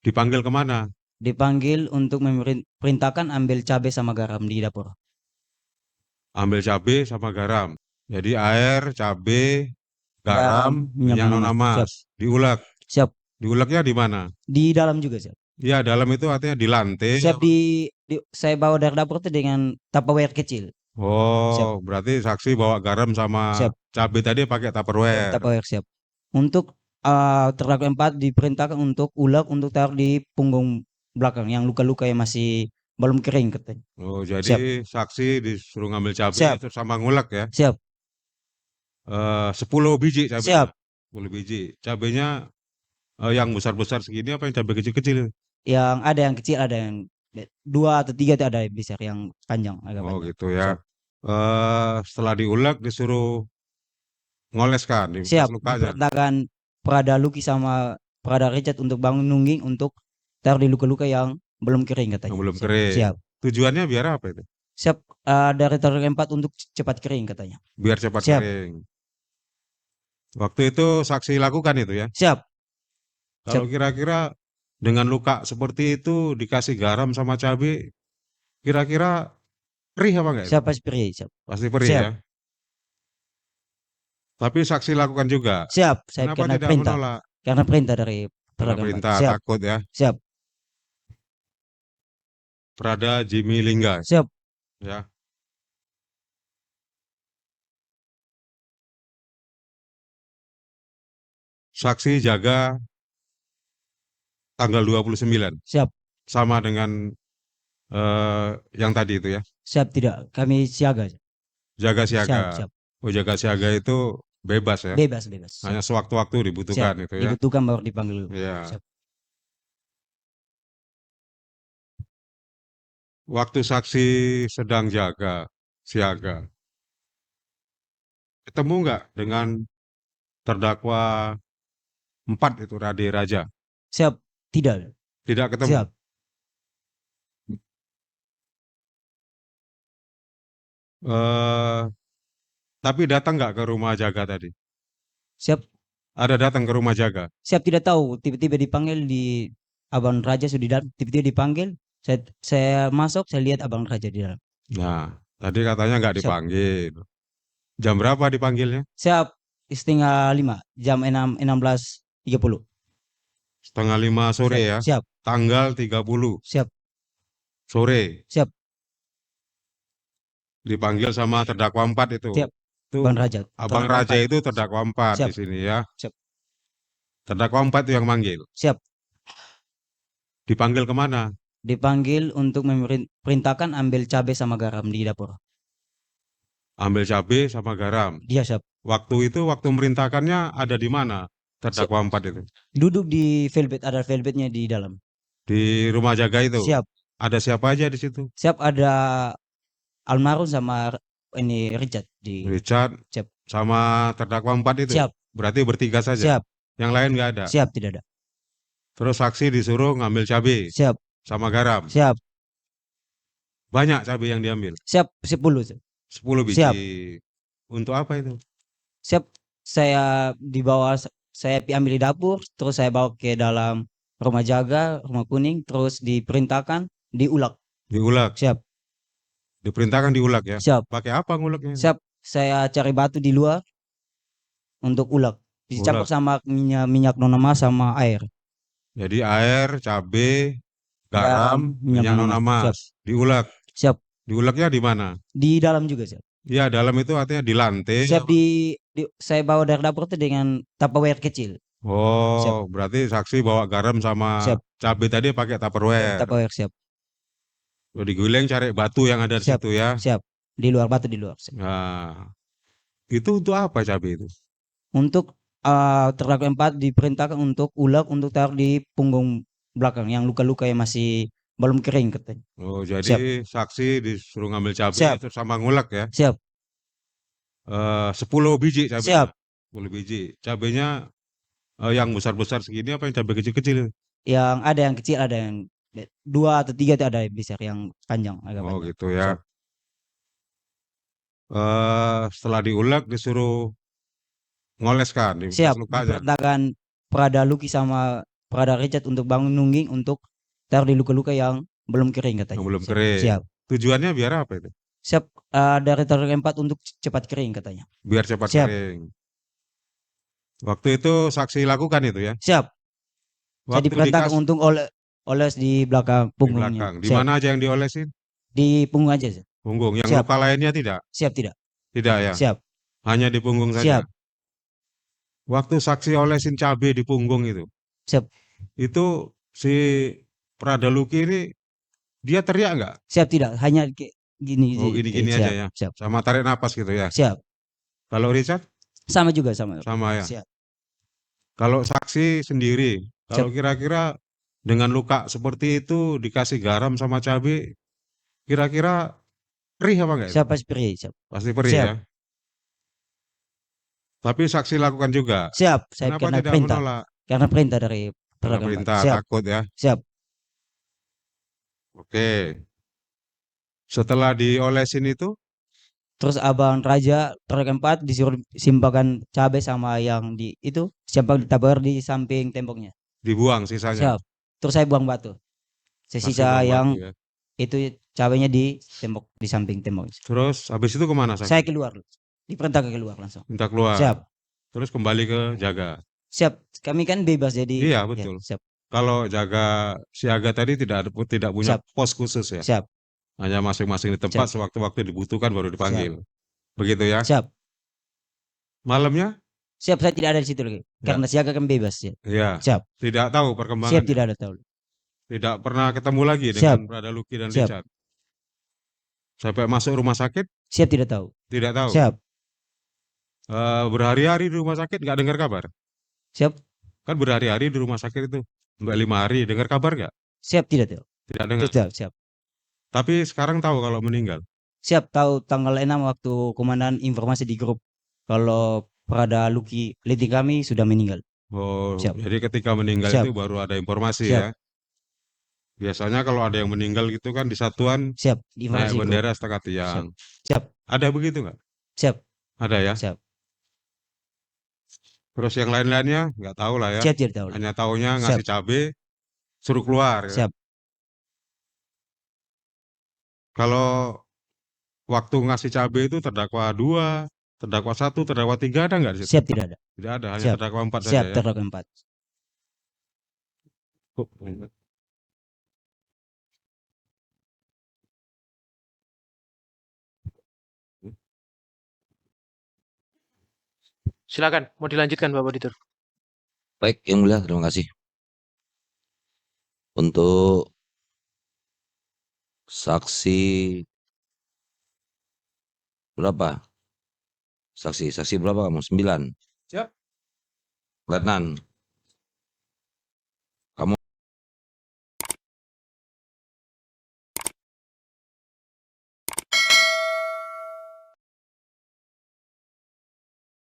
Dipanggil kemana? Dipanggil untuk memerintahkan ambil cabai sama garam di dapur. Ambil cabai sama garam. Jadi air, cabai, garam, Minyak minyak nona nona siap. mas. Diulek. Siap. Diuleknya di mana? Di dalam juga siap. Ya, dalam itu artinya di lantai. Siap saya bawa dari dapur itu dengan Tupperware kecil. Oh, Siap. berarti saksi bawa garam sama Siap. cabai tadi pakai Tupperware. Tupperware siap. Untuk terdakwa 4 diperintahkan untuk ulek untuk taruh di punggung belakang yang luka-luka yang masih belum kering katanya. Oh, jadi Siap. saksi disuruh ngambil cabai Siap. itu sama ngulek ya. Siap. 10 biji cabainya. Siap. 10 biji. Cabainya yang besar-besar segini apa yang cabai kecil-kecil? Yang ada yang kecil, ada yang 2 atau 3 itu ada yang besar, yang panjang, agak Oh, panjang. gitu ya. Siap. Setelah diulek disuruh ngoleskan di Siap. lukanya. Diperintahkan Prada Luki sama Prada Richard untuk bangun nungging untuk taruh di luka-luka yang belum kering katanya. Yang belum Siap. kering. Siap. Tujuannya biar apa itu? Siap. Dari terdakwa 4 untuk cepat kering katanya. Biar cepat Siap. kering. Waktu itu saksi lakukan itu ya. Siap. Kalau kira-kira dengan luka seperti itu dikasih garam sama cabai, kira-kira perih apa enggak itu? Siap pasti perih. Siap. Pasti perih Siap. ya. Tapi saksi lakukan juga. Siap. Saya Kenapa karena tidak perintah. menolak? Karena perintah dari Karena terdakwa 4. perintah, Siap. takut ya. Siap. Prada Jimmy Lingga Siap. ya. Saksi jaga tanggal 29. Siap. Sama dengan yang tadi itu ya. Siap tidak. Kami siaga. Jaga siaga. Siap. Siap. Oh, jaga siaga itu bebas ya. Bebas. Bebas. Siap. Hanya sewaktu-waktu dibutuhkan Siap. itu ya. Dibutuhkan baru dipanggil. Iya. Siap. Waktu saksi sedang jaga siaga, ketemu nggak dengan terdakwa 4 itu Rade Raja? Siap. Tidak. Tidak ketemu. Siap. Tapi datang nggak ke rumah jaga tadi? Siap. Ada datang ke rumah jaga? Siap tidak tahu. Tiba-tiba dipanggil di Abang Raja sudah datang. Tiba-tiba dipanggil. Saya masuk. Saya lihat Abang Raja di dalam. Nah, tadi katanya nggak Siap. dipanggil. Jam berapa dipanggilnya? Siap. 4:30 jam 16:30. Setengah 5 sore Siap. ya. Siap. Tanggal 30 Siap. sore Siap. dipanggil sama terdakwa 4 itu. Siap. Itu Abang Raja. Abang Terdakwa Raja 4. itu terdakwa 4 Siap. di sini ya. Siap. Terdakwa 4 itu yang manggil. Siap. Dipanggil kemana? Dipanggil untuk memerintahkan ambil cabai sama garam di dapur. Ambil cabai sama garam. Dia siap. Waktu itu, waktu memerintahkannya ada di mana terdakwa 4 itu? Duduk di velvet, ada velvetnya di dalam. Di rumah jaga itu? Siap. Ada siapa aja di situ? Siap, ada almarhum sama ini Richard di. Richard Siap. sama terdakwa 4 itu? Siap. Berarti bertiga saja? Siap. Yang lain nggak ada? Siap, tidak ada. Terus saksi disuruh ngambil cabai Siap. sama garam. Siap. Banyak cabai yang diambil? Siap, 10. 10 biji. Siap. Untuk apa itu? Siap, saya ambil di dapur, terus saya bawa ke dalam rumah jaga, rumah kuning, terus diperintahkan diulek. Diulek? Siap. Diperintahkan diulek ya? Siap. Pakai apa nguleknya? Siap, saya cari batu di luar untuk ulek. Dicampur Ulek. sama minyak nona mas sama air. Jadi air, cabai, garam, minyak nona mas. Diulek. Siap. Diuleknya di mana? Di dalam juga siap. Ya, dalam itu artinya di lantai. Siap, saya bawa dari dapur itu dengan Tupperware kecil. Oh, Siap. berarti saksi bawa garam sama Siap. cabai tadi pakai Tupperware. Tupperware siap. Udah diguleng cari batu yang ada di Siap. situ ya. Siap. Di luar, batu di luar. Siap. Nah, itu untuk apa cabai itu? Untuk terdakwa 4 diperintahkan untuk ulek untuk taruh di punggung belakang yang luka-luka yang masih belum kering katanya. Oh, jadi saksi disuruh ngambil cabai itu sama ngulek ya? Siap. 10 biji cabai. Siap. 10 biji. Cabainya yang besar-besar segini apa yang cabai kecil-kecil? Yang ada yang kecil, ada yang 2 atau 3 itu ada yang besar, yang panjang, agak Oh, panjang. gitu ya. Siap. Setelah diulek disuruh ngoleskan di Siap. lukanya. Diperintahkan Prada Luki sama Prada Richard untuk bangun nungging untuk taruh di luka-luka yang belum kering katanya. Yang belum Siap. kering. Siap. Tujuannya biar apa itu? Siap. Dari taruh keempat untuk cepat kering katanya. Biar cepat Siap. kering. Waktu itu saksi lakukan itu ya? Siap. Saya Waktu diperintahkan untuk oles di belakang di punggungnya. belakang. Di Siap. mana aja yang diolesin? Di punggung aja. Siap. Punggung. Yang Siap. luka lainnya tidak? Siap tidak? Tidak ya? Siap. Hanya di punggung saja. Siap. Waktu saksi olesin cabai di punggung itu, Siap. itu si Prada Luki ini dia teriak nggak? Siap tidak? Hanya gini. Oh gini-gini Siap. aja ya? Siap. Sama tarik napas gitu ya? Siap. Kalau Richard? Sama juga sama. Sama ya? Siap. Kalau saksi sendiri, kalau Siap. kira-kira dengan luka seperti itu dikasih garam sama cabai, kira-kira perih apa enggak itu? Siap pasti perih. Siap. Pasti perih Siap. ya? Tapi saksi lakukan juga. Siap. Saya Kenapa karena tidak perintah. menolak? Karena perintah dari Karena Prada keempat. perintah, Siap. takut ya? Siap. Oke. Setelah diolesin itu, Terus abang Raja Prada keempat disuruh simpahkan cabai sama yang di itu siapa ditabar di samping temboknya. dibuang sisanya. Siap. Terus saya buang batu. Masih Sisa buang yang batu ya. itu cabainya di tembok di samping tembok. Terus habis itu kemana saksi? Saya keluar. Diperintahkan keluar langsung. Minta keluar. Siap. Terus kembali ke jaga. Siap. Kami kan bebas jadi. Iya Ya, betul. siap. Kalau jaga siaga tadi tidak punya Siap. pos khusus ya. Siap. Hanya masing-masing di tempat Siap. sewaktu-waktu dibutuhkan baru dipanggil. Begitu ya. Siap. Malamnya? Siap, saya tidak ada di situ lagi. Ya. Karena siaga kan bebas ya. Iya. Siap. Tidak tahu Siap perkembangannya. tidak ada tahu. Tidak pernah ketemu lagi Siap. dengan Prada Luki dan Siap. Richard. Sampai masuk rumah sakit? Siap tidak tahu. Tidak tahu. Siap. Berhari-hari di rumah sakit nggak dengar kabar? Siap. Kan berhari-hari di rumah sakit itu. Sampai 5 hari dengar kabar nggak? Siap tidak tahu. Tidak dengar. Tidak, siap. Tapi sekarang tahu kalau meninggal. Siap tahu tanggal 6 waktu komandan informasi di grup kalau Prada Luki leading kami sudah meninggal. Oh, Siap. jadi ketika meninggal Siap. itu baru ada informasi Siap. ya. Biasanya kalau ada yang meninggal gitu kan di satuan Siap. naik Informasi grup. bendera setengah tiang. Siap. Ada begitu nggak? Siap. Ada ya. Siap. Terus yang lain-lainnya nggak tahu lah ya. Siap tidak tahu. Hanya taunya ngasih cabai, suruh keluar. Ya. Siap. Kalau waktu ngasih cabai itu terdakwa 2, terdakwa 1, terdakwa 3 ada nggak di situ? Siap tidak ada. Tidak ada, hanya Siap. terdakwa 4 Siap saja ya. terdakwa 4. Silakan, mau dilanjutkan Bapak Auditor. Baik, Yang Mulia, terima kasih. Untuk saksi berapa? Saksi berapa kamu? 9. Siap. Letnan.